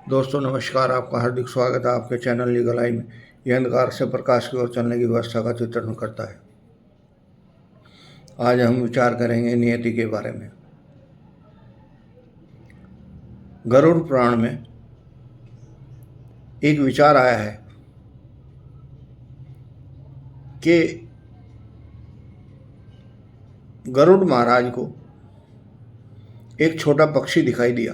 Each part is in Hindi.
दोस्तों नमस्कार। आपका हार्दिक स्वागत है आपके चैनल लीगल आई में। यह अंधकार से प्रकाश की ओर चलने की व्यवस्था का चित्रण करता है। आज हम विचार करेंगे नियति के बारे में। गरुड़ पुराण में एक विचार आया है कि गरुड़ महाराज को एक छोटा पक्षी दिखाई दिया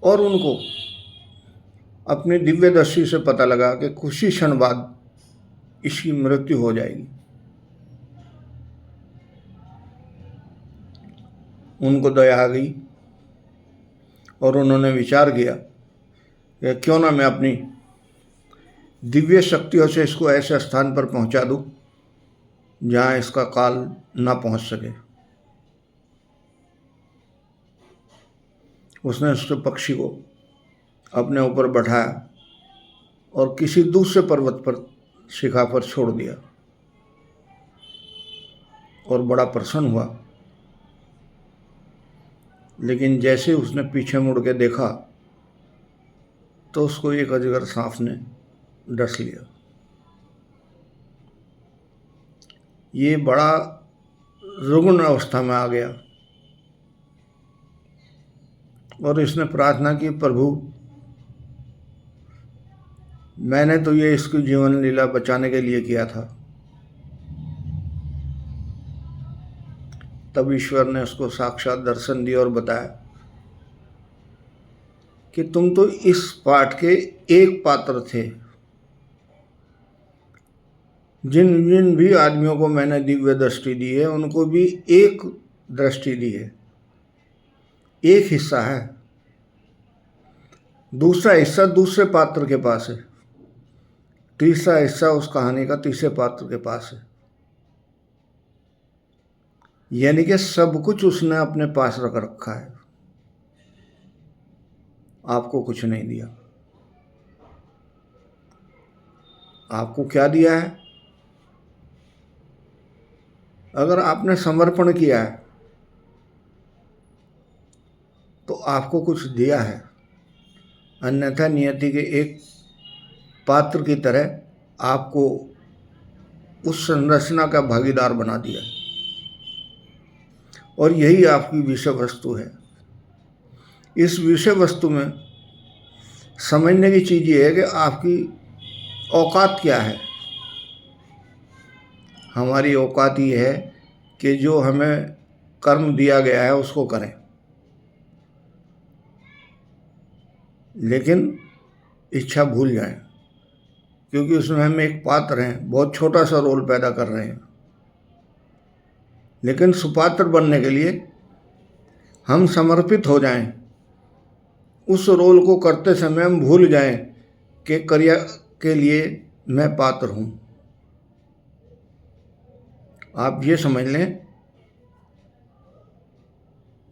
और उनको अपनी दिव्य दृष्टि से पता लगा कि कुछ ही क्षण बाद इसकी मृत्यु हो जाएगी। उनको दया आ गई और उन्होंने विचार किया कि क्यों ना मैं अपनी दिव्य शक्तियों से इसको ऐसे स्थान पर पहुंचा दूं जहां इसका काल ना पहुंच सके। उसने उस पक्षी को अपने ऊपर बैठाया और किसी दूसरे पर्वत पर शिखा पर छोड़ दिया और बड़ा प्रसन्न हुआ। लेकिन जैसे उसने पीछे मुड़ के देखा तो उसको एक अजगर सांप ने डस लिया। ये बड़ा रुग्ण अवस्था में आ गया और इसने प्रार्थना की, प्रभु मैंने तो ये इसकी जीवन लीला बचाने के लिए किया था। तब ईश्वर ने उसको साक्षात दर्शन दिया और बताया कि तुम तो इस पाठ के एक पात्र थे। जिन जिन भी आदमियों को मैंने दिव्य दृष्टि दी है उनको भी एक दृष्टि दी है, एक हिस्सा है। दूसरा हिस्सा दूसरे पात्र के पास है, तीसरा हिस्सा उस कहानी का तीसरे पात्र के पास है। यानी कि सब कुछ उसने अपने पास रख रखा है, आपको कुछ नहीं दिया। आपको क्या दिया है? अगर आपने समर्पण किया है तो आपको कुछ दिया है, अन्यथा नियति के एक पात्र की तरह आपको उस संरचना का भागीदार बना दिया है। और यही आपकी विषय वस्तु है। इस विषय वस्तु में समझने की चीज़ ये है कि आपकी औकात क्या है। हमारी औकात ये है कि जो हमें कर्म दिया गया है उसको करें, लेकिन इच्छा भूल जाएं, क्योंकि उसमें हम एक पात्र हैं, बहुत छोटा सा रोल पैदा कर रहे हैं। लेकिन सुपात्र बनने के लिए हम समर्पित हो जाएं, उस रोल को करते समय हम भूल जाएं कि क्रिया के लिए मैं पात्र हूं। आप ये समझ लें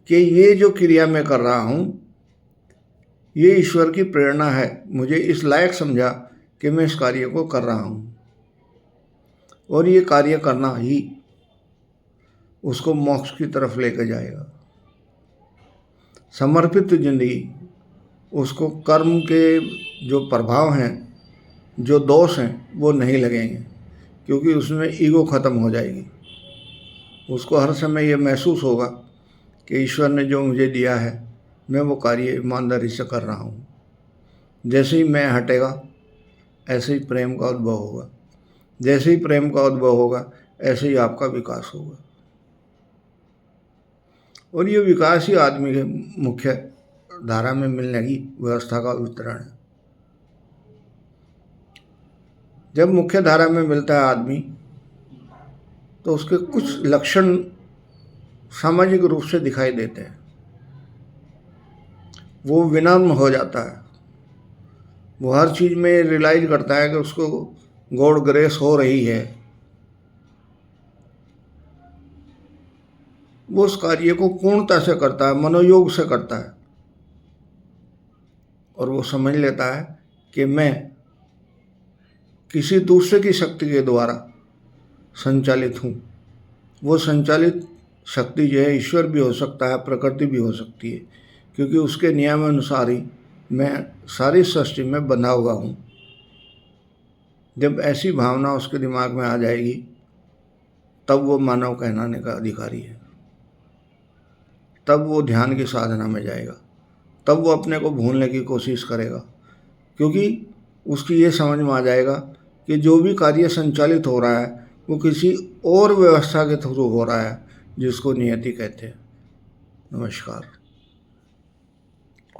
कि ये जो क्रिया मैं कर रहा हूं ये ईश्वर की प्रेरणा है, मुझे इस लायक समझा कि मैं इस कार्य को कर रहा हूं, और ये कार्य करना ही उसको मोक्ष की तरफ लेकर जाएगा। समर्पित जिंदगी उसको कर्म के जो प्रभाव हैं, जो दोष हैं, वो नहीं लगेंगे, क्योंकि उसमें ईगो खत्म हो जाएगी। उसको हर समय ये महसूस होगा कि ईश्वर ने जो मुझे दिया है मैं वो कार्य ईमानदारी से कर रहा हूँ। जैसे ही मैं हटेगा ऐसे ही प्रेम का उद्भव होगा, जैसे ही प्रेम का उद्भव होगा ऐसे ही आपका विकास होगा। और ये विकास ही आदमी के मुख्य धारा में मिलने की व्यवस्था का वितरण है। जब मुख्य धारा में मिलता है आदमी तो उसके कुछ लक्षण सामाजिक रूप से दिखाई देते हैं। वो विनम्र हो जाता है, वो हर चीज़ में रियलाइज करता है कि उसको गॉड ग्रेस हो रही है। वो उस कार्य को पूर्णता से करता है, मनोयोग से करता है, और वो समझ लेता है कि मैं किसी दूसरे की शक्ति के द्वारा संचालित हूँ। वो संचालित शक्ति जो है ईश्वर भी हो सकता है, प्रकृति भी हो सकती है, क्योंकि उसके नियमानुसार ही मैं सारी सृष्टि में बंधा हुआ हूँ। जब ऐसी भावना उसके दिमाग में आ जाएगी तब वो मानव कहलाने का अधिकारी है, तब वो ध्यान की साधना में जाएगा, तब वो अपने को भूलने की कोशिश करेगा, क्योंकि उसकी ये समझ में आ जाएगा कि जो भी कार्य संचालित हो रहा है वो किसी और व्यवस्था के थ्रू हो रहा है जिसको नियति कहते हैं। नमस्कार।